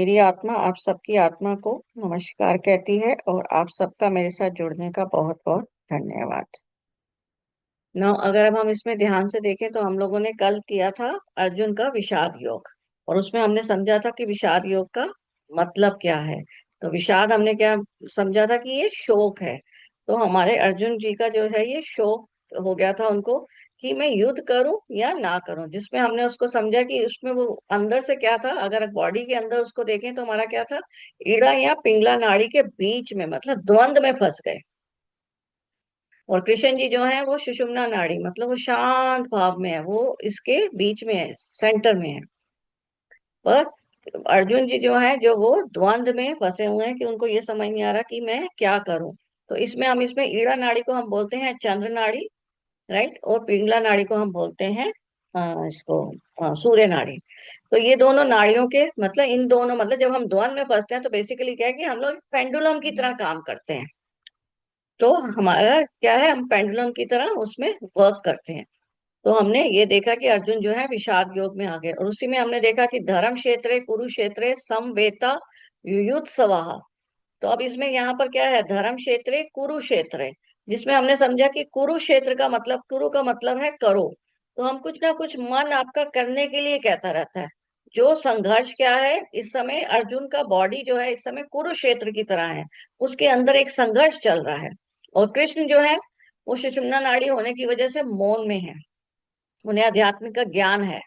मेरी आत्मा आप सबकी आत्मा को नमस्कार कहती है और आप सबका मेरे साथ जुड़ने का बहुत बहुत धन्यवाद। ना अगर अब हम इसमें ध्यान से देखें तो हम लोगों ने कल किया था अर्जुन का विषाद योग। और उसमें हमने समझा था कि विषाद योग का मतलब क्या है। तो विषाद हमने क्या समझा था कि ये शोक है। तो हमारे अर्जुन जी का जो है ये शोक हो गया था उनको कि मैं युद्ध करूं या ना करूं, जिसमें हमने उसको समझा कि उसमें वो अंदर से क्या था। अगर बॉडी के अंदर उसको देखें तो हमारा क्या था, ईड़ा या पिंगला नाड़ी के बीच में, मतलब द्वंद में फंस गए। और कृष्ण जी जो है वो सुषुम्ना नाड़ी, मतलब वो शांत भाव में है, वो इसके बीच में है, सेंटर में है। पर अर्जुन जी जो है जो वो द्वंद में फंसे हुए हैं कि उनको ये समझ नहीं आ रहा कि मैं क्या करूं। तो इसमें हम इसमें ईड़ा नाड़ी को हम बोलते हैं चंद्र नाड़ी, राइट, और पिंगला नाड़ी को हम बोलते हैं इसको सूर्य नाड़ी। तो ये दोनों नाड़ियों के मतलब इन दोनों, मतलब जब हम द्वंद में फंसते हैं तो बेसिकली क्या है कि हम लोग पेंडुलम की तरह काम करते हैं। तो हमारा क्या है, हम पेंडुलम की तरह उसमें वर्क करते हैं। तो हमने ये देखा कि अर्जुन जो है विषाद योग में आ गए, और उसी में हमने देखा कि धर्म क्षेत्र कुरुक्षेत्र समवेता युयुत्सवः। तो अब इसमें यहाँ पर क्या है, धर्म क्षेत्र कुरुक्षेत्र, जिसमें हमने समझा कि कुरुक्षेत्र का मतलब, कुरु का मतलब है करो। तो हम कुछ ना कुछ मन आपका करने के लिए कहता रहता है। जो संघर्ष क्या है इस समय, अर्जुन का बॉडी जो है इस समय कुरुक्षेत्र की तरह है, उसके अंदर एक संघर्ष चल रहा है। और कृष्ण जो है वो सुषुम्ना नाड़ी होने की वजह से मौन में है, उन्हें आध्यात्मिक का ज्ञान है।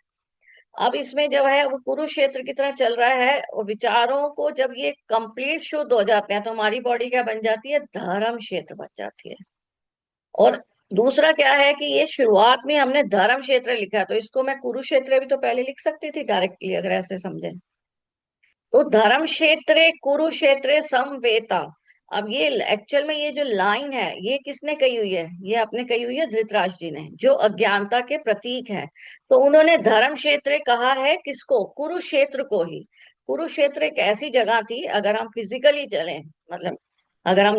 अब इसमें जब है वो कुरुक्षेत्र की तरह चल रहा है, और विचारों को जब ये कंप्लीट शुद्ध हो जाते हैं तो हमारी बॉडी क्या बन जाती है, धर्म क्षेत्र बन जाती है। और दूसरा क्या है कि ये शुरुआत में हमने धर्म क्षेत्र लिखा है, तो इसको मैं कुरुक्षेत्र भी तो पहले लिख सकती थी डायरेक्टली, अगर ऐसे समझे। तो धर्म क्षेत्र कुरुक्षेत्र समवेता। अब ये एक्चुअल में ये जो लाइन है ये किसने कही हुई है, ये आपने कही हुई है धृतराष्ट्र जी ने, जो अज्ञानता के प्रतीक है। तो उन्होंने धर्म क्षेत्र कहा है किसको, कुरुक्षेत्र को ही। कुरुक्षेत्र एक ऐसी जगह थी, अगर हम फिजिकली चलें, मतलब अगर हम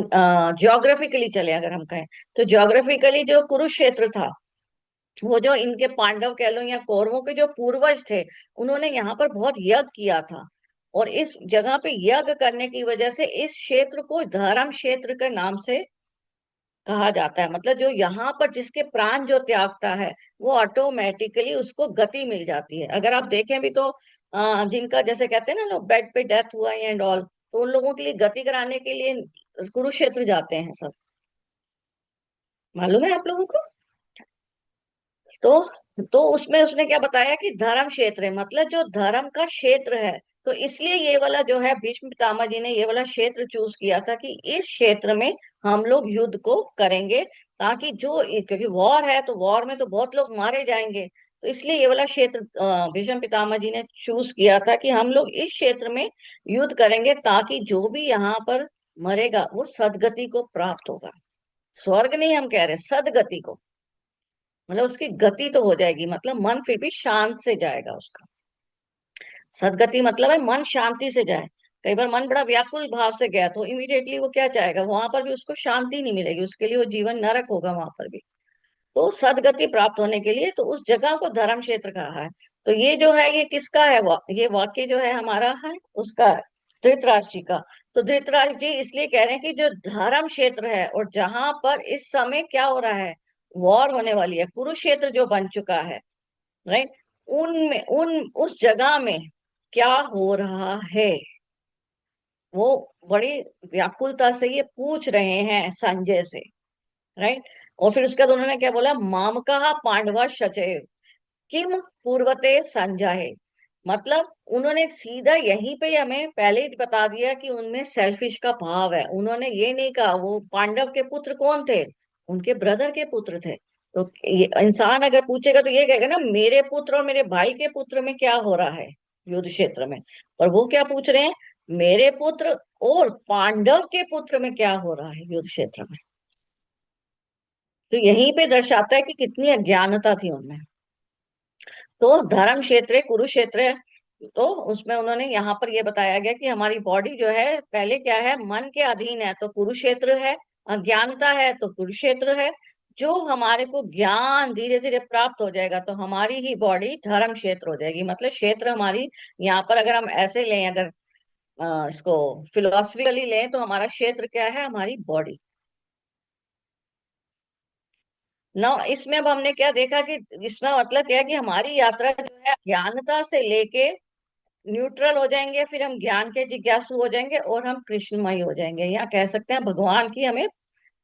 ज्योग्राफिकली चले, अगर हम कहें तो ज्योग्राफिकली जो कुरुक्षेत्र था, वो जो इनके पांडव कह लो या कौरवों के जो पूर्वज थे, उन्होंने यहाँ पर बहुत यज्ञ किया था। और इस जगह पे यज्ञ करने की वजह से इस क्षेत्र को धर्म क्षेत्र के नाम से कहा जाता है। मतलब जो यहाँ पर जिसके प्राण जो त्यागता है वो ऑटोमेटिकली उसको गति मिल जाती है। अगर आप देखें भी तो जिनका जैसे कहते हैं ना लोग बेड पे डेथ हुआ एंड ऑल, तो उन लोगों के लिए गति कराने के लिए कुरुक्षेत्र जाते हैं सब। मालूम है आप लोगों को। तो उसमें उसने क्या बताया कि धर्म क्षेत्र है, मतलब जो धर्म का क्षेत्र है। तो इसलिए ये वाला जो है भीष्म पितामह जी ने ये वाला क्षेत्र चूज किया था कि इस क्षेत्र में हम लोग युद्ध को करेंगे, ताकि जो, क्योंकि वॉर है तो वॉर में तो बहुत लोग मारे जाएंगे। तो इसलिए ये वाला क्षेत्र भीष्म पितामह जी ने चूज किया था कि हम लोग इस क्षेत्र में युद्ध करेंगे, ताकि जो भी यहाँ पर मरेगा वो सदगति को प्राप्त होगा। स्वर्ग नहीं हम कह रहे, सदगति को, मतलब उसकी गति तो हो जाएगी, मतलब मन फिर भी शांत से जाएगा उसका। सदगति मतलब है मन शांति से जाए। कई बार मन बड़ा व्याकुल भाव से गया तो इमीडिएटली वो क्या चाहेगा, वहां पर भी उसको शांति नहीं मिलेगी, उसके लिए वो जीवन नरक होगा वहां पर भी। तो सदगति प्राप्त होने के लिए तो उस जगह को धर्म क्षेत्र कहा है। तो ये जो है ये किसका है, ये वाक्य जो है हमारा है उसका, धृतराष्ट्र जी का। तो धृतराष्ट्र जी इसलिए कह रहे हैं कि जो धर्म क्षेत्र है और जहां पर इस समय क्या हो रहा है, वॉर होने वाली है, कुरुक्षेत्र जो बन चुका है, राइट, उनमें उन उस जगह में क्या हो रहा है, वो बड़ी व्याकुलता से ये पूछ रहे हैं संजय से, राइट। और फिर उसके बाद उन्होंने क्या बोला, मामका पांडवा शचेव किम पूर्वते संजय। मतलब उन्होंने सीधा यहीं पे हमें पहले ही बता दिया कि उनमें सेल्फिश का भाव है। उन्होंने ये नहीं कहा वो पांडव के पुत्र कौन थे, उनके ब्रदर के पुत्र थे। तो ये इंसान अगर पूछेगा तो ये कहेगा ना, मेरे पुत्र और मेरे भाई के पुत्र में क्या हो रहा है युद्ध क्षेत्र में। और वो क्या पूछ रहे हैं, मेरे पुत्र और पांडव के पुत्र में क्या हो रहा है युद्ध क्षेत्र में। तो यहीं पे दर्शाता है कि कितनी अज्ञानता थी उनमें। तो धर्म क्षेत्र कुरुक्षेत्र है। तो उसमें उन्होंने यहाँ पर ये बताया गया कि हमारी बॉडी जो है पहले क्या है, मन के अधीन है तो कुरुक्षेत्र है, अज्ञानता है तो कुरुक्षेत्र है। जो हमारे को ज्ञान धीरे धीरे प्राप्त हो जाएगा तो हमारी ही बॉडी धर्म क्षेत्र हो जाएगी। मतलब क्षेत्र हमारी, यहाँ पर अगर हम ऐसे लें, अगर इसको फिलोसफिकली लें तो हमारा क्षेत्र क्या है, हमारी बॉडी। ना इसमें अब हमने क्या देखा कि इसमें मतलब क्या है कि हमारी यात्रा जो है ज्ञानता से लेके न्यूट्रल हो जाएंगे, फिर हम ज्ञान के जिज्ञासु हो जाएंगे और हम कृष्णमय हो जाएंगे, या कह सकते हैं भगवान की हमें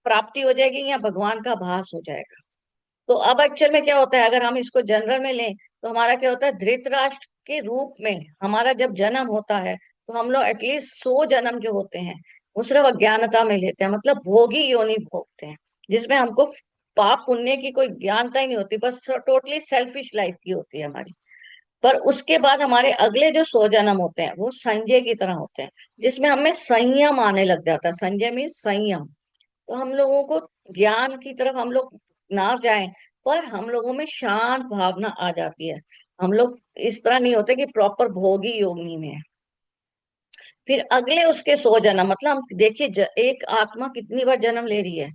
प्राप्ति हो जाएगी या भगवान का भास हो जाएगा। तो अब एक्चुअल में क्या होता है, अगर हम इसको जनरल में लें तो हमारा क्या होता है, धृतराष्ट्र के रूप में हमारा जब जन्म होता है तो हम लोग एटलीस्ट 100 जन्म जो होते हैं वो सिर्फ अज्ञानता में लेते हैं, मतलब भोगी योनि भोगते हैं, जिसमें हमको पाप पुण्य की कोई ज्ञानता ही नहीं होती, बस टोटली सेल्फिश लाइफ की होती है हमारी। पर उसके बाद हमारे अगले जो 100 जन्म होते हैं वो संजय की तरह होते हैं, जिसमें हमें संयम आने लग जाता है। संजय मीन संयम। तो हम लोगों को ज्ञान की तरफ हम लोग ना जाएं, पर हम लोगों में शांत भावना आ जाती है। हम लोग इस तरह नहीं होते कि प्रॉपर भोगी योगिनी में है। फिर अगले उसके 100 जन्म, मतलब हम देखिए एक आत्मा कितनी बार जन्म ले रही है।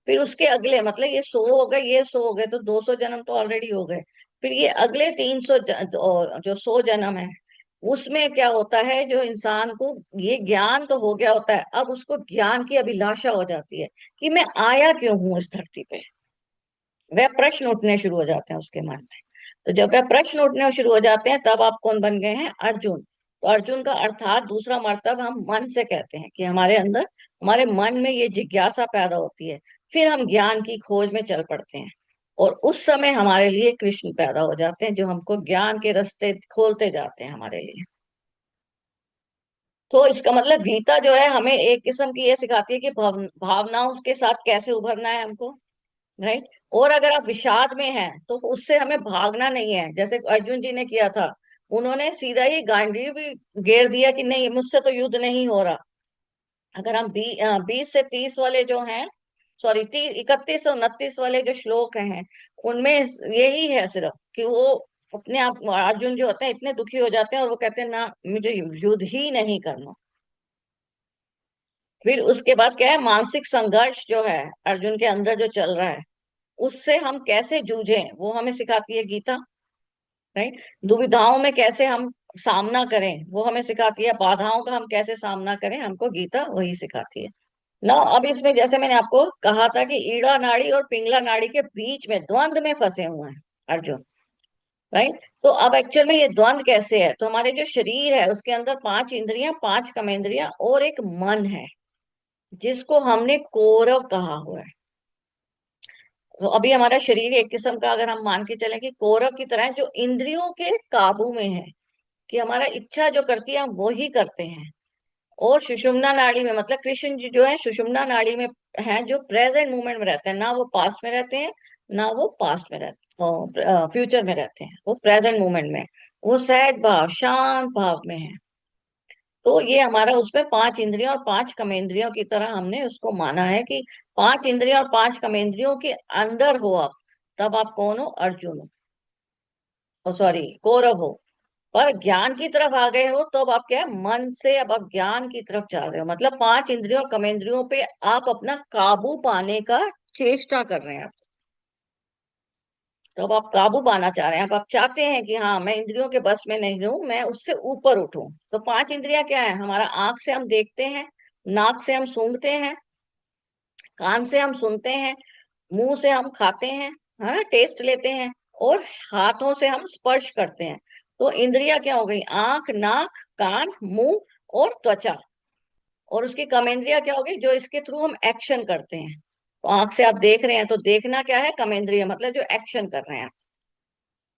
फिर उसके अगले मतलब ये 100 हो गए, ये 100 हो गए, तो 200 जन्म तो ऑलरेडी हो गए। फिर ये अगले 300 जो 100 जन्म है, उसमें क्या होता है, जो इंसान को ये ज्ञान तो हो गया होता है, अब उसको ज्ञान की अभिलाषा हो जाती है कि मैं आया क्यों हूं इस धरती पे। वह प्रश्न उठने शुरू हो जाते हैं उसके मन में। तो जब वह प्रश्न उठने शुरू हो जाते हैं तब आप कौन बन गए हैं, अर्जुन। तो अर्जुन का अर्थात दूसरा मतलब हम मन से कहते हैं कि हमारे अंदर, हमारे मन में ये जिज्ञासा पैदा होती है। फिर हम ज्ञान की खोज में चल पड़ते हैं और उस समय हमारे लिए कृष्ण पैदा हो जाते हैं, जो हमको ज्ञान के रास्ते खोलते जाते हैं हमारे लिए। तो इसका मतलब गीता जो है हमें एक किस्म की ये सिखाती है कि भावनाओं के साथ कैसे उभरना है हमको, राइट। और अगर आप विषाद में हैं तो उससे हमें भागना नहीं है, जैसे अर्जुन जी ने किया था। उन्होंने सीधा ही गांडीव भी घेर दिया कि नहीं, मुझसे तो युद्ध नहीं हो रहा। अगर हम 20 से 30 वाले जो हैं, सॉरी 31 से 29 वाले जो श्लोक हैं, उनमें यही है सिर्फ कि वो अपने आप, अर्जुन जो होते हैं इतने दुखी हो जाते हैं और वो कहते हैं ना, मुझे युद्ध ही नहीं करना। फिर उसके बाद क्या है, मानसिक संघर्ष जो है अर्जुन के अंदर जो चल रहा है, उससे हम कैसे जूझें वो हमें सिखाती है गीता, राइट। दुविधाओं में कैसे हम सामना करें वो हमें सिखाती है, बाधाओं का हम कैसे सामना करें हमको गीता वही सिखाती है ना। अब इसमें जैसे मैंने आपको कहा था कि ईड़ा नाड़ी और पिंगला नाड़ी के बीच में द्वंद में फंसे हुए हैं अर्जुन, राइट। तो अब एक्चुअल में ये द्वंद कैसे है, तो हमारे जो शरीर है उसके अंदर 5 इंद्रियां, 5 कर्मेंद्रियां और एक मन है, जिसको हमने कौरव कहा हुआ है। तो अभी हमारा शरीर एक किस्म का अगर हम मान के चलें कि कौरव की तरह है, जो इंद्रियों के काबू में है, कि हमारा इच्छा जो करती है हम वो ही करते हैं। और सुषुम्ना नाड़ी में मतलब कृष्ण जी जो है सुषुम्ना नाड़ी में है, जो प्रेजेंट मोमेंट में रहते हैं, ना वो पास्ट में रहते हैं ना वो पास्ट में रहते, फ्यूचर में रहते हैं, वो प्रेजेंट मोमेंट में, वो सहज भाव शांत भाव में है। तो ये हमारा उसमें 5 इंद्रियों और 5 कर्मेंद्रियों की तरह हमने उसको माना है कि 5 इंद्रियों और 5 कर्मेंद्रियों के अंदर हो आप, तब आप कौन हो, अर्जुन हो, ओ सॉरी कौरव हो। पर ज्ञान की तरफ आ गए हो तो अब आप क्या है, मन से अब आप ज्ञान की तरफ चल रहे हो, मतलब 5 इंद्रियों और कर्मेंद्रियों पे आप अपना काबू पाने का चेष्टा कर रहे हैं। तो अब आप काबू पाना चाह रहे हैं, अब आप चाहते हैं कि हाँ मैं इंद्रियों के बस में नहीं रहूं, मैं उससे ऊपर उठूं। तो 5 इंद्रियां क्या है, हमारा आंख से हम देखते हैं, नाक से हम सूंघते हैं, कान से हम सुनते हैं, मुंह से हम खाते हैं, हाँ टेस्ट लेते हैं, और हाथों से हम स्पर्श करते हैं। तो इंद्रियां क्या हो गई, आंख, नाक, कान, मुंह और त्वचा। और उसकी कर्मेंद्रियां क्या हो गई, जो इसके थ्रू हम एक्शन करते हैं। तो आंख से आप देख रहे हैं तो देखना क्या है, कर्मेंद्रिय मतलब जो एक्शन कर रहे हैं,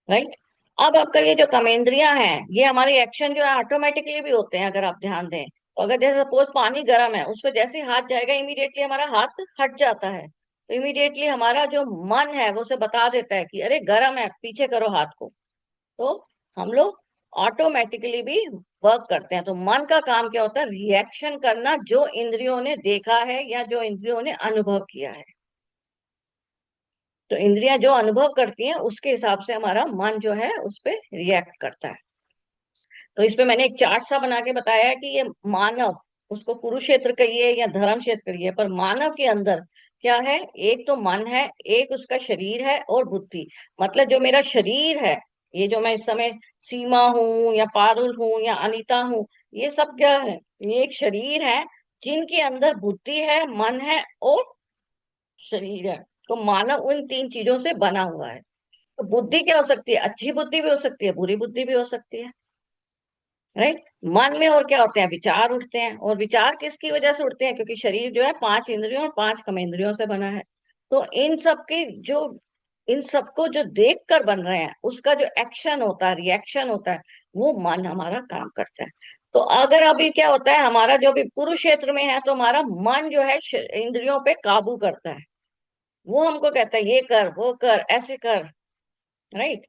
राइट। अब आपका ये जो कर्मेंद्रियां हैं, ये हमारे एक्शन जो है ऑटोमेटिकली भी होते हैं, अगर आप ध्यान दें तो। अगर जैसे सपोज पानी गर्म है, उस पर जैसे ही हाथ जाएगा इमीडिएटली हमारा हाथ हट जाता है, तो इमीडिएटली हमारा जो मन है वो उसे बता देता है कि अरे गर्म है, पीछे करो हाथ को। तो हम लोग ऑटोमेटिकली भी वर्क करते हैं। तो मन का काम क्या होता है, रिएक्शन करना, जो इंद्रियों ने देखा है या जो इंद्रियों ने अनुभव किया है। तो इंद्रियां जो अनुभव करती हैं उसके हिसाब से हमारा मन जो है उस पे रिएक्ट करता है। तो इस पे मैंने एक चार्ट सा बना के बताया है कि ये मानव, उसको कुरुक्षेत्र कहिए या धर्म क्षेत्र कहिए, पर मानव के अंदर क्या है, एक तो मन है, एक उसका शरीर है और बुद्धि। मतलब जो मेरा शरीर है ये जो मैं इस समय सीमा हूँ या पारुल हूँ या अनीता हूँ, ये सब क्या है? ये एक शरीर है जिनके अंदर बुद्धि है, मन है और शरीर है। तो मानव उन तीन चीजों से बना हुआ है। तो बुद्धि क्या हो सकती है? अच्छी बुद्धि भी हो सकती है, बुरी बुद्धि भी हो सकती है, राइट। मन में और क्या होते हैं? विचार उठते हैं। और विचार किसकी वजह से उठते हैं? क्योंकि शरीर जो है पांच इंद्रियों और पांच कर्मेंद्रियों से बना है। तो इन सबको जो देख कर बन रहे हैं, उसका जो एक्शन होता है, रिएक्शन होता है, वो मन हमारा काम करता है। तो अगर अभी क्या होता है, हमारा जो भी कुरुक्षेत्र में है, तो हमारा मन जो है इंद्रियों पे काबू करता है। वो हमको कहता है ये कर, वो कर, ऐसे कर, राइट।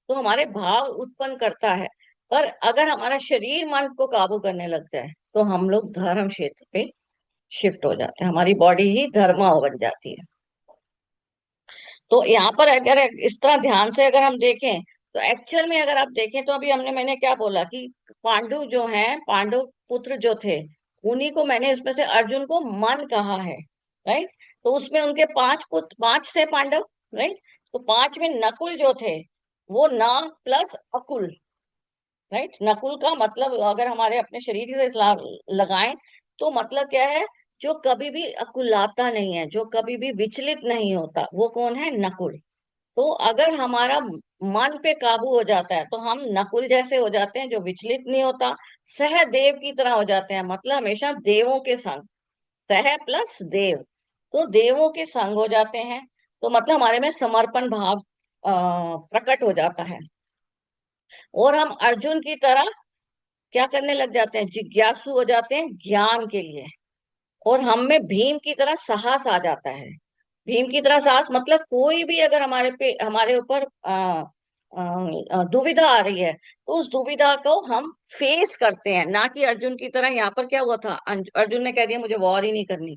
तो हमारे भाव उत्पन्न करता है। पर अगर हमारा शरीर मन को काबू करने लग जाए, तो हम लोग धर्म क्षेत्र पे शिफ्ट हो जाते हैं, हमारी बॉडी ही धर्मा बन जाती है। तो यहाँ पर अगर इस तरह ध्यान से अगर हम देखें, तो एक्चुअल में अगर आप देखें, तो अभी मैंने क्या बोला कि पांडु जो हैं, पांडु पुत्र जो थे, उन्हीं को मैंने इसमें से अर्जुन को मन कहा है, राइट। तो उसमें उनके पांच पुत्र, पांच थे पांडव, राइट। तो पांच में नकुल जो थे, वो ना प्लस अकुल, राइट। नकुल का मतलब अगर हमारे अपने शरीर से लगाएं, तो मतलब क्या है? जो कभी भी अकुलाता नहीं है, जो कभी भी विचलित नहीं होता, वो कौन है? नकुल। तो अगर हमारा मन पे काबू हो जाता है, तो हम नकुल जैसे हो जाते हैं, जो विचलित नहीं होता। सहदेव की तरह हो जाते हैं, मतलब हमेशा देवों के संग। सह प्लस देव, तो देवों के संग हो जाते हैं। तो मतलब हमारे में समर्पण भाव प्रकट हो जाता है। और हम अर्जुन की तरह क्या करने लग जाते हैं? जिज्ञासु हो जाते हैं ज्ञान के लिए। और हम में भीम की तरह साहस आ जाता है। भीम की तरह साहस मतलब कोई भी अगर हमारे ऊपर दुविधा आ रही है, तो उस दुविधा को हम फेस करते हैं। ना कि अर्जुन की तरह, यहाँ पर क्या हुआ था, अर्जुन ने कह दिया मुझे वॉर ही नहीं करनी,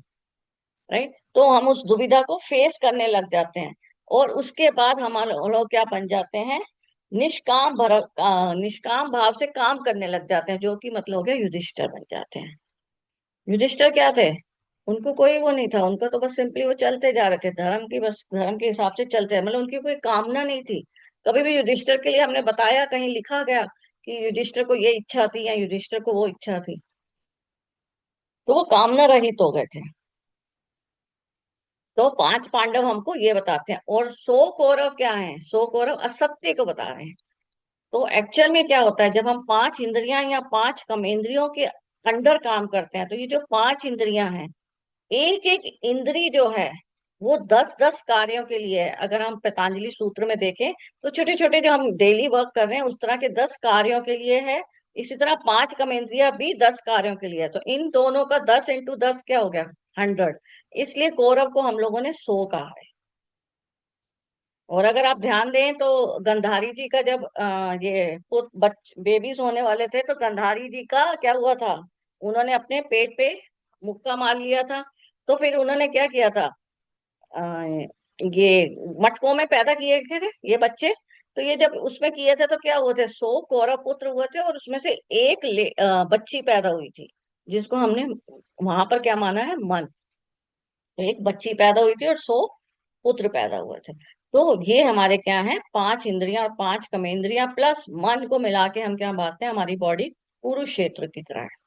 राइट। तो हम उस दुविधा को फेस करने लग जाते हैं। और उसके बाद हम लोग क्या बन जाते हैं? निष्काम भाव से काम करने लग जाते हैं, जो कि मतलब हो गया युधिष्ठिर बन जाते हैं। युधिष्ठिर क्या थे? उनको कोई वो नहीं था, उनको तो बस सिंपली वो चलते जा रहे थे धर्म की, बस धर्म के हिसाब से चलते, मतलब उनकी कोई कामना नहीं थी। कभी भी युधिष्ठिर के लिए हमने बताया, कहीं लिखा गया कि युधिष्ठिर को ये इच्छा थी या युधिष्ठिर को वो इच्छा थी? तो वो कामना रहित हो गए थे। तो पांच पांडव हमको ये बताते हैं। और सौ कौरव क्या है? सौ कौरव असत्य को बता रहे हैं। तो एक्चुअल में क्या होता है, जब हम पांच इंद्रियां या पांच कर्मेंद्रियों के अंडर काम करते हैं, तो ये जो पांच इंद्रियां हैं, एक एक इंद्री जो है, वो दस दस कार्यों के लिए है। अगर हम पतंजलि सूत्र में देखें, तो छोटे छोटे जो हम डेली वर्क कर रहे हैं, उस तरह के 10 कार्यों के लिए है। इसी तरह पांच कर्मेंद्रियां भी 10 कार्यों के लिए है। तो इन दोनों का 10 × 10 क्या हो गया? 100। इसलिए कौरव को हम लोगों ने 100 कहा है। और अगर आप ध्यान दें, तो गंधारी जी का जब ये बेबीज होने वाले थे, तो गंधारी जी का क्या हुआ था? उन्होंने अपने पेट पे मुक्का मार लिया था। तो फिर उन्होंने क्या किया था? अ, ये मटकों में पैदा किए गए थे ये बच्चे। तो ये जब उसमें किए थे, तो क्या हुए थे? 100 कौरव पुत्र हुए थे, और उसमें से एक बच्ची पैदा हुई थी, जिसको हमने वहां पर क्या माना है? मन। तो एक बच्ची पैदा हुई थी और 100 पुत्र पैदा हुए थे। तो ये हमारे क्या है? पांच इंद्रियां और पांच कर्मेंद्रियां प्लस मन को मिला के हम क्या बात है? हमारी बॉडी कुरुक्षेत्र की तरह है।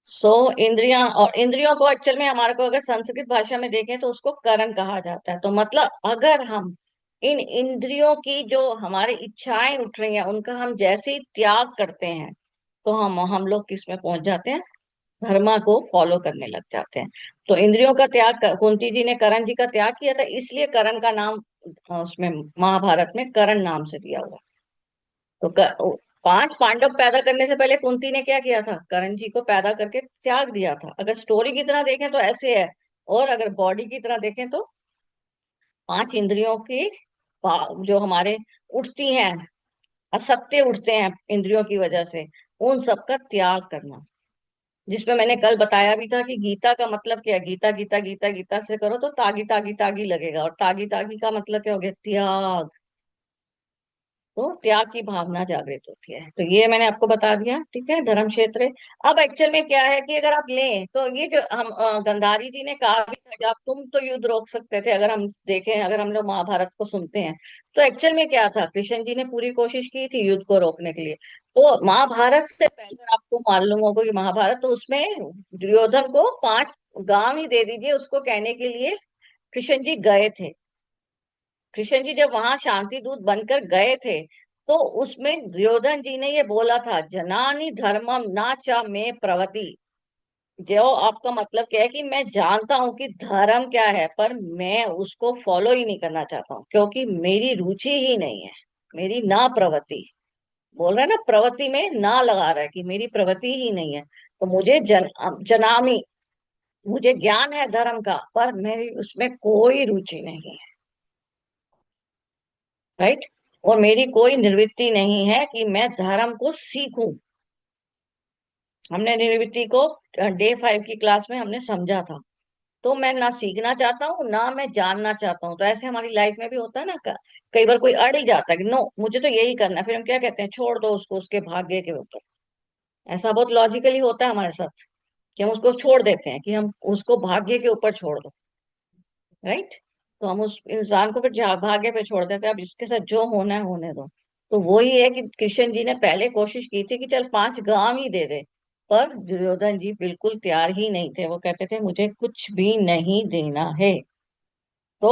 सो इंद्रियां, और इंद्रियों को एक्चुअल में हमारे को अगर संस्कृत भाषा में देखें, तो उसको करण कहा जाता है। तो मतलब अगर हम इन इंद्रियों की जो हमारी इच्छाएं उठ रही हैं, उनका हम जैसे ही त्याग करते हैं, तो हम लोग किस में पहुंच जाते हैं? धर्मा को फॉलो करने लग जाते हैं। तो इंद्रियों का त्याग कुंती जी ने करण जी का त्याग किया था, इसलिए करण का नाम उसमें महाभारत में करण नाम से दिया हुआ। तो पांच पांडव पैदा करने से पहले कुंती ने क्या किया था? करण जी को पैदा करके त्याग दिया था। अगर स्टोरी की तरह देखें तो ऐसे है। और अगर बॉडी की तरह देखें, तो पांच इंद्रियों की जो हमारे उठती हैं, असत्य उठते हैं इंद्रियों की वजह से, उन सब का त्याग करना। जिसमें मैंने कल बताया भी था कि गीता का मतलब क्या है? गीता गीता गीता गीता से करो तो तागी तागी तागी लगेगा, और तागी तागी का मतलब क्या हो गया? त्याग। तो त्याग की भावना जागृत होती है। तो ये मैंने आपको बता दिया, ठीक है, धर्म क्षेत्र। अब एक्चुअल में क्या है कि अगर आप लें तो ये जो हम गंधारी जी ने कहा भी था, जब तुम तो युद्ध रोक सकते थे, अगर हम देखें, अगर हम लोग महाभारत को सुनते हैं, तो एक्चुअल में क्या था, कृष्ण जी ने पूरी कोशिश की थी युद्ध को रोकने के लिए। तो महाभारत से पहले, अगर आपको मालूम होगा कि महाभारत, तो उसमें दुर्योधन को 5 गांव ही दे दीजिए उसको कहने के लिए कृष्ण जी गए थे। कृष्ण जी जब वहां शांति दूत बनकर गए थे, तो उसमें दुर्योधन जी ने ये बोला था, जनानि धर्मम ना चा में प्रवति। जो आपका मतलब क्या है कि मैं जानता हूं कि धर्म क्या है, पर मैं उसको फॉलो ही नहीं करना चाहता हूँ, क्योंकि मेरी रुचि ही नहीं है, मेरी ना प्रवृत्ति। बोल रहा है ना, प्रवृत्ति में ना लगा रहा है कि मेरी प्रवृत्ति ही नहीं है। तो मुझे जनामी, मुझे ज्ञान है धर्म का, पर मेरी उसमें कोई रुचि नहीं है। राइट। और मेरी कोई निवृत्ति नहीं है कि मैं धर्म को सीखूं। हमने निवृत्ति को डे 5 की क्लास में हमने समझा था। तो मैं ना सीखना चाहता हूँ, ना मैं जानना चाहता हूँ। तो ऐसे हमारी लाइफ में भी होता है ना, कई बार कोई अड़ ही जाता है कि नो मुझे तो यही करना है, फिर हम क्या कहते हैं, छोड़ दो उसको उसके भाग्य के ऊपर। ऐसा बहुत लॉजिकली होता है हमारे साथ कि हम उसको छोड़ देते हैं, कि हम उसको भाग्य के ऊपर छोड़ दो। राइट। तो हम उस इंसान को फिर भाग्य पे छोड़ देते हैं, अब इसके साथ जो होना है होने दो। तो वही है कि कृष्ण जी ने पहले कोशिश की थी कि चल 5 गांव ही दे दे, पर दुर्योधन जी बिल्कुल तैयार ही नहीं थे। वो कहते थे मुझे कुछ भी नहीं देना है। तो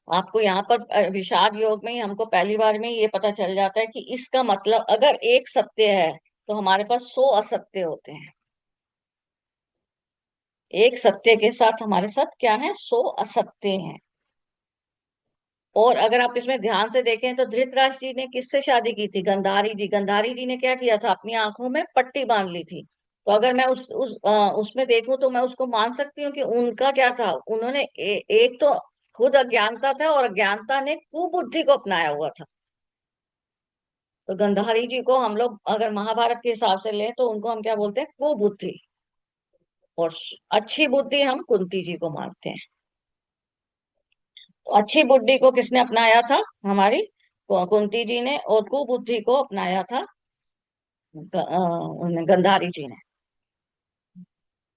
आपको यहाँ पर विषाद योग में ही हमको पहली बार में ही ये पता चल जाता है कि इसका मतलब, अगर एक सत्य है तो हमारे पास 100 असत्य होते हैं। एक सत्य के साथ हमारे साथ क्या है, 100 असत्य हैं। और अगर आप इसमें ध्यान से देखें तो धृतराष्ट्र जी ने किससे शादी की थी, गंधारी जी। गंधारी जी ने क्या किया था, अपनी आंखों में पट्टी बांध ली थी। तो अगर मैं उसमें देखूं तो मैं उसको मान सकती हूँ कि उनका क्या था, उन्होंने एक तो खुद अज्ञानता था, और अज्ञानता ने कुबुद्धि को अपनाया हुआ था। तो गंधारी जी को हम लोग अगर महाभारत के हिसाब से लें तो उनको हम क्या बोलते हैं, कुबुद्धि। और अच्छी बुद्धि हम कुंती जी को मानते हैं। तो अच्छी बुद्धि को किसने अपनाया था, हमारी कुंती जी ने, और कुबुद्धि को अपनाया था गंधारी जी ने।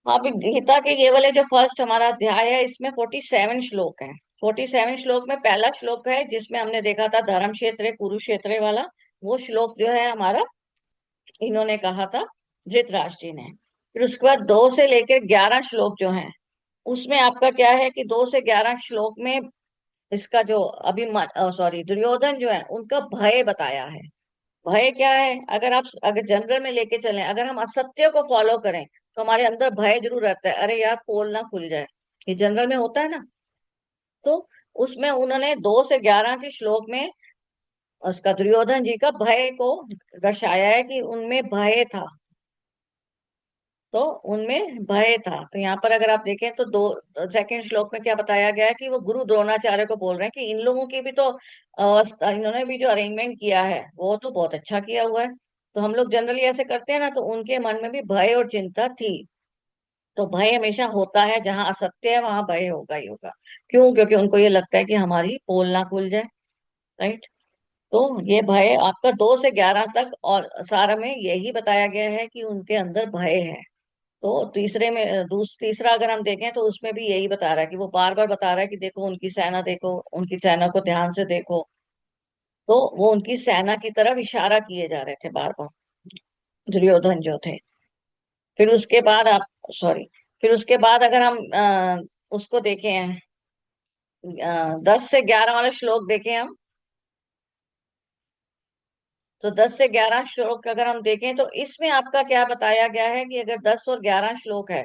हाँ, अभी गीता के ये वाले जो फर्स्ट हमारा अध्याय है, इसमें 47 श्लोक है। 47 श्लोक में पहला श्लोक है जिसमें हमने देखा था धर्म क्षेत्र कुरुक्षेत्र वाला। वो श्लोक जो है हमारा, इन्होंने कहा था धृतराष्ट्र जी ने। फिर उसके बाद 2 से लेकर 11 श्लोक जो हैं, उसमें आपका क्या है कि 2 से 11 श्लोक में इसका जो सॉरी, दुर्योधन जो है उनका भय बताया है। भय क्या है, अगर जनरल में लेके चलें, अगर हम असत्य को फॉलो करें तो हमारे अंदर भय जरूर रहता है, अरे यार पोल ना खुल जाए। ये जनरल में होता है ना। तो उसमें उन्होंने 2 से 11 के श्लोक में उसका दुर्योधन जी का भय को दर्शाया है कि उनमें भय था। तो उनमें भय था। तो यहाँ पर अगर आप देखें तो 2 सेकंड श्लोक में क्या बताया गया है कि वो गुरु द्रोणाचार्य को बोल रहे हैं कि इन लोगों की भी तो इन्होंने भी जो अरेंजमेंट किया है वो तो बहुत अच्छा किया हुआ है। तो हम लोग जनरली ऐसे करते हैं ना, तो उनके मन में भी भय और चिंता थी। तो भय हमेशा होता है, जहां असत्य है वहां भय होगा ही होगा। क्यों? क्योंकि उनको ये लगता है कि हमारी पोल ना खुल जाए। राइट। तो ये भय आपका 2 से 11 तक, और सारा में यही बताया गया है कि उनके अंदर भय है। तो तीसरा अगर हम देखें तो उसमें भी यही बता रहा है कि वो बार बार बता रहा है कि देखो उनकी सेना, देखो उनकी सेना को ध्यान से देखो। तो वो उनकी सेना की तरफ इशारा किए जा रहे थे बार बार, दुर्योधन जो थे। फिर उसके बाद आप, सॉरी, फिर उसके बाद अगर हम उसको देखें, 10 से 11 वाला श्लोक देखें हम, तो 10 से 11 श्लोक अगर हम देखें तो इसमें आपका क्या बताया गया है कि अगर 10 और 11 श्लोक है,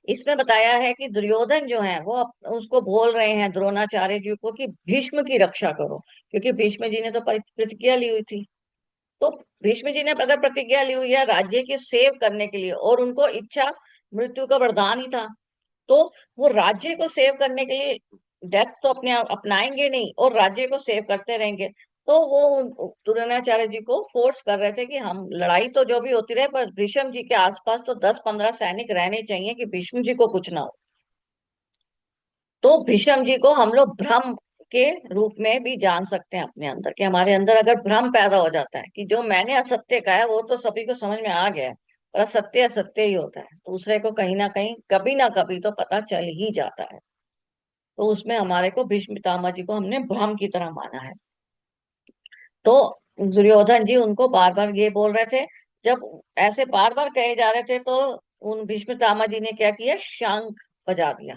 इसमें बताया है कि दुर्योधन जो है वो उसको बोल रहे हैं द्रोणाचार्य जी को कि भीष्म की रक्षा करो, क्योंकि भीष्म जी ने तो प्रतिज्ञा ली हुई थी। तो भीष्म जी ने अगर प्रतिज्ञा ली हुई है राज्य की सेव करने के लिए, और उनको इच्छा मृत्यु का वरदान ही था, तो वो राज्य को सेव करने के लिए डेथ तो अपने आप अपनाएंगे नहीं, और राज्य को सेव करते रहेंगे। तो वो द्रोणाचार्य जी को फोर्स कर रहे थे कि हम लड़ाई तो जो भी होती रहे, पर भीष्म जी के आसपास तो 10-15 सैनिक रहने चाहिए कि भीष्म जी को कुछ ना हो। तो भीष्म जी को हम लोग भ्रम के रूप में भी जान सकते हैं अपने अंदर, कि हमारे अंदर अगर भ्रम पैदा हो जाता है कि जो मैंने असत्य कहा है वो तो सभी को समझ में आ गया है, पर असत्य असत्य ही होता है, दूसरे को कहीं ना कभी तो पता चल ही जाता है। तो उसमें हमारे को भीष्म पितामह जी को हमने भ्रम की तरह माना है। तो दुर्योधन जी उनको बार बार ये बोल रहे थे, जब ऐसे बार बार कहे जा रहे थे तो उन भीष्म पितामह जी ने क्या किया, शंख बजा दिया,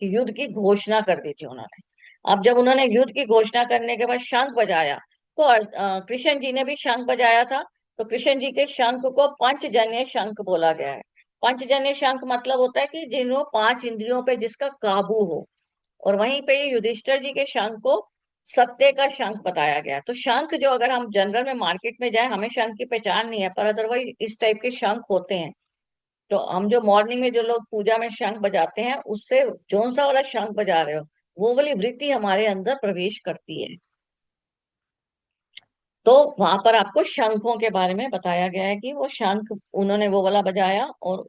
कि युद्ध की घोषणा कर दी थी उन्होंने। अब जब उन्होंने युद्ध की घोषणा करने के बाद शंख बजाया, तो कृष्ण जी ने भी शंख बजाया था। तो कृष्ण जी के शंख को पंचजन्य शंख बोला गया है। पंचजन्य शंख मतलब होता है कि जिन्हों पांच इंद्रियों पे जिसका काबू हो। और वहीं पे ये युधिष्ठिर जी के शंख को सत्य का शंख बताया गया। तो शंख जो, अगर हम जनरल में मार्केट में जाए, हमें शंख की पहचान नहीं है, पर अदरवाइज इस टाइप के शंख होते हैं। तो हम जो मॉर्निंग में जो लोग पूजा में शंख बजाते हैं, उससे जोन सा वाला शंख बजा रहे हो, वो वाली वृत्ति हमारे अंदर प्रवेश करती है। तो वहां पर आपको शंखों के बारे में बताया गया है कि वो शंख उन्होंने वो वाला बजाया, और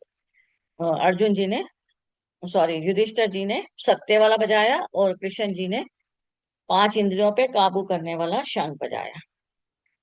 अर्जुन जी ने, सॉरी, युधिष्ठिर जी ने सत्य वाला बजाया, और कृष्ण जी ने पांच इंद्रियों पे काबू करने वाला शंख बजाया।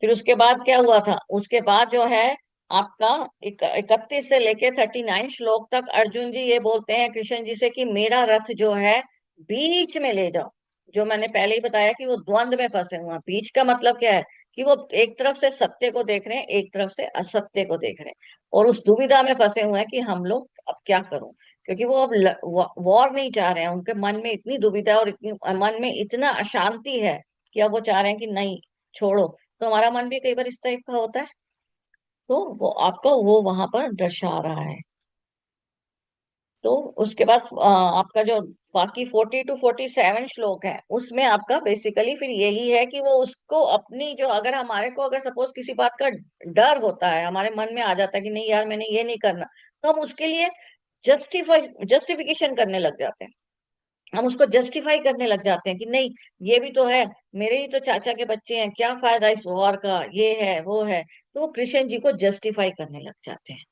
फिर उसके बाद क्या हुआ था, उसके बाद जो है आपका 31 से लेके 39 श्लोक तक अर्जुन जी ये बोलते हैं कृष्ण जी से कि मेरा रथ जो है बीच में ले जाओ। जो मैंने पहले ही बताया कि वो द्वंद में फंसे हुए हैं। बीच का मतलब क्या है, कि वो एक तरफ से सत्य को देख रहे हैं, एक तरफ से असत्य को देख रहे हैं, और उस दुविधा में फंसे हुए हैं कि हम लोग अब क्या करूं। क्योंकि वो अब वॉर नहीं चाह रहे हैं, उनके मन में इतनी दुविधा और इतनी मन में इतना अशांति है कि अब वो चाह रहे हैं कि नहीं, छोड़ो। तो हमारा मन भी कई बार इस टाइप का होता है। तो वो आपका वो वहां पर दर्शा रहा है। तो उसके बाद आपका जो बाकी 40 to 47 श्लोक है, उसमें आपका बेसिकली फिर यही है कि वो उसको अपनी जो, अगर हमारे को अगर सपोज किसी बात का डर होता है, हमारे मन में आ जाता है कि नहीं यार मैंने ये नहीं करना, तो हम उसके लिए जस्टिफिकेशन करने लग जाते हैं। हम उसको जस्टिफाई करने लग जाते हैं कि नहीं, ये भी तो है, मेरे ही तो चाचा के बच्चे हैं, क्या फायदा इस वॉर का, ये है वो है। तो वो कृष्ण जी को जस्टिफाई करने लग जाते हैं।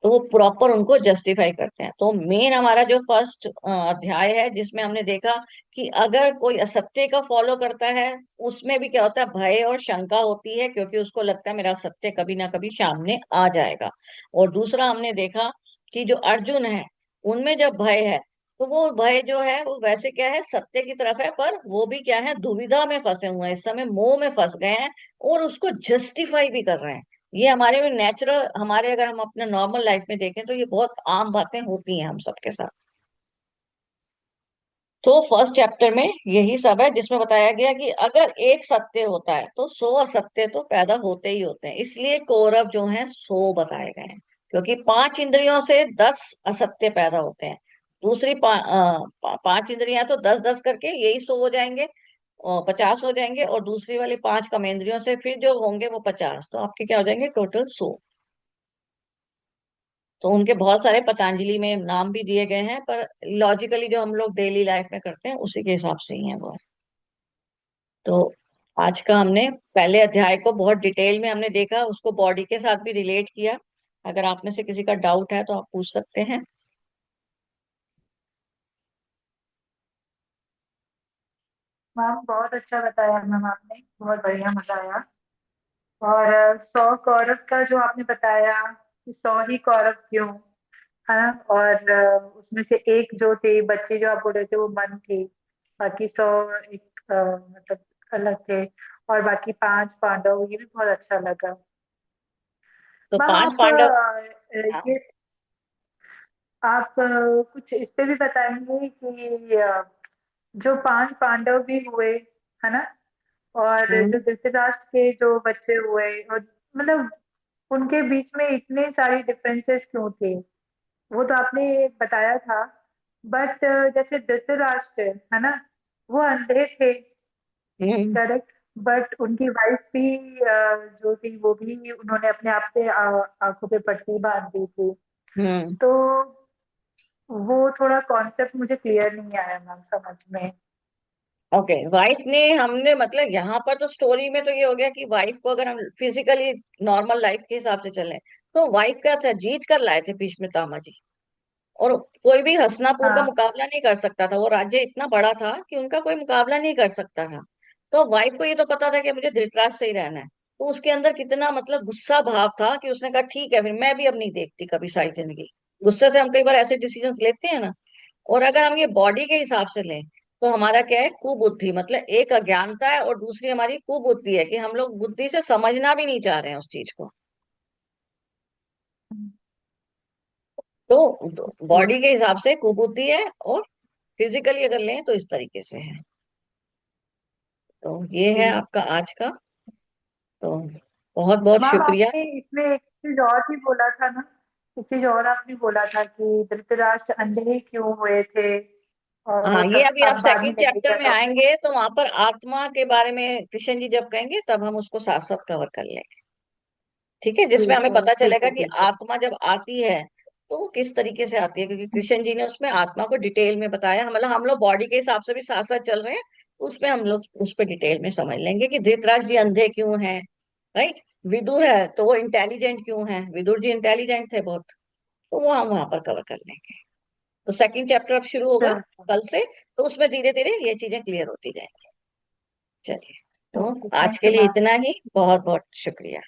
तो वो प्रॉपर उनको जस्टिफाई करते हैं। तो मेन हमारा जो फर्स्ट अध्याय है, जिसमें हमने देखा कि अगर कोई असत्य का फॉलो करता है, उसमें भी क्या होता है, भय और शंका होती है, क्योंकि उसको लगता है मेरा सत्य कभी ना कभी सामने आ जाएगा। और दूसरा हमने देखा कि जो अर्जुन है, उनमें जब भय है, तो वो भय जो है वो वैसे क्या है, सत्य की तरफ है, पर वो भी क्या है, दुविधा में फंसे हुए हैं, इस समय मोह में फंस गए हैं, और उसको जस्टिफाई भी कर रहे हैं। ये हमारे में नेचुरल, हमारे अगर हम अपने नॉर्मल लाइफ में देखें तो ये बहुत आम बातें होती हैं हम सबके साथ। तो फर्स्ट चैप्टर में यही सब है, जिसमें बताया गया कि अगर एक सत्य होता है तो 100 असत्य तो पैदा होते ही होते हैं। इसलिए कौरव जो हैं 100 बताए गए हैं, क्योंकि पांच इंद्रियों से 10 असत्य पैदा होते हैं। दूसरी पांच इंद्रियां तो 10 10 करके यही 100 हो जाएंगे, और 50 हो जाएंगे, और दूसरी वाली पांच कर्मेंद्रियों से फिर जो होंगे वो 50, तो आपके क्या हो जाएंगे, टोटल 100। तो उनके बहुत सारे पतंजलि में नाम भी दिए गए हैं, पर लॉजिकली जो हम लोग डेली लाइफ में करते हैं उसी के हिसाब से ही है वो। तो आज का हमने पहले अध्याय को बहुत डिटेल में हमने देखा, उसको बॉडी के साथ भी रिलेट किया। अगर आप में से किसी का डाउट है तो आप पूछ सकते हैं। मैम बहुत अच्छा बताया मैम, आपने बहुत बढ़िया मजा आया। और 100 कौरव का जो आपने बताया कि 100 ही कौरव क्यों, है ना। और उसमें से एक जो थे बच्चे जो आप बोल रहे थे वो मन थे, बाकी 100 एक मतलब अलग थे। और बाकी 5 पांडव, ये भी बहुत अच्छा लगा। तो मैम पांच आप पांडव। हाँ। ये आप कुछ इस पे भी बताएंगे कि जो 5 पांडव भी हुए, है ना, और जो हम्म। धृतराष्ट्र के जो बच्चे हुए, और मतलब उनके बीच में इतने सारी डिफरेंसेस क्यों थे, वो तो आपने बताया था। बट जैसे धृतराष्ट्र है ना, वो अंधे थे, हम्म। करेक्ट। बट उनकी वाइफ भी जो थी वो भी, उन्होंने अपने आप से आंखों पे पट्टी बांध दी थी। हम्म। तो वो थोड़ा कॉन्सेप्ट मुझे क्लियर नहीं आया मैम समझ में। ओके, वाइफ ने, हमने मतलब यहाँ पर तो स्टोरी में तो ये हो गया कि वाइफ को अगर हम फिजिकली नॉर्मल लाइफ के हिसाब से चलें, तो वाइफ क्या था, जीत कर लाए थे भीष्म पितामह जी। और कोई भी हस्तिनापुर का हाँ। मुकाबला नहीं कर सकता था, वो राज्य इतना बड़ा था कि उनका कोई मुकाबला नहीं कर सकता था। तो वाइफ को ये तो पता था कि मुझे धृतराष्ट्र से ही रहना है। तो उसके अंदर कितना मतलब गुस्सा भाव था कि उसने कहा ठीक है फिर मैं भी अब नहीं देखती कभी सारी जिंदगी। गुस्से से हम कई बार ऐसे डिसीजंस लेते हैं ना। और अगर हम ये बॉडी के हिसाब से लें तो हमारा क्या है, कुबुद्धि, मतलब एक अज्ञानता है और दूसरी हमारी कुबुद्धि है कि हम लोग बुद्धि से समझना भी नहीं चाह रहे हैं उस चीज को। तो जी। बॉडी के हिसाब से कुबुद्धि है, और फिजिकली अगर लें तो इस तरीके से है। तो ये है जी। आपका आज का। तो बहुत बहुत मैम शुक्रिया। आपने इसमें एक चीज और भी बोला था ना, एक चीज और आपने बोला था कि धृतराष्ट्र अंधे ही क्यों हुए थे, और वो हाँ, ये सब अभी आप आप बाद में सेकंड चैप्टर लगेगा में टॉपिक। आएंगे तो वहां पर आत्मा के बारे में कृष्ण जी जब कहेंगे तब हम उसको साथ साथ कवर कर लेंगे। ठीक है, जिसमें हमें ठीक है, पता ठीक चलेगा है, कि ठीक है। आत्मा जब आती है तो वो किस तरीके से आती है, क्योंकि कृष्ण जी ने उसमें आत्मा को डिटेल में बताया। मतलब हम लोग बॉडी के हिसाब से भी साथ साथ चल रहे हैं, तो उसमें हम लोग उस पर डिटेल में समझ लेंगे कि धृतराष्ट्र जी अंधे क्यों हैं। राइट। विदुर है तो वो इंटेलिजेंट क्यों है, विदुर जी इंटेलिजेंट थे बहुत। तो वो हम वहां पर कवर कर लेंगे। तो सेकंड चैप्टर अब शुरू होगा चलो। कल से। तो उसमें धीरे धीरे ये चीजें क्लियर होती जाएंगी। चलिए, तो ओके, आज थैंक के यू लिए मैम। इतना ही। बहुत बहुत शुक्रिया।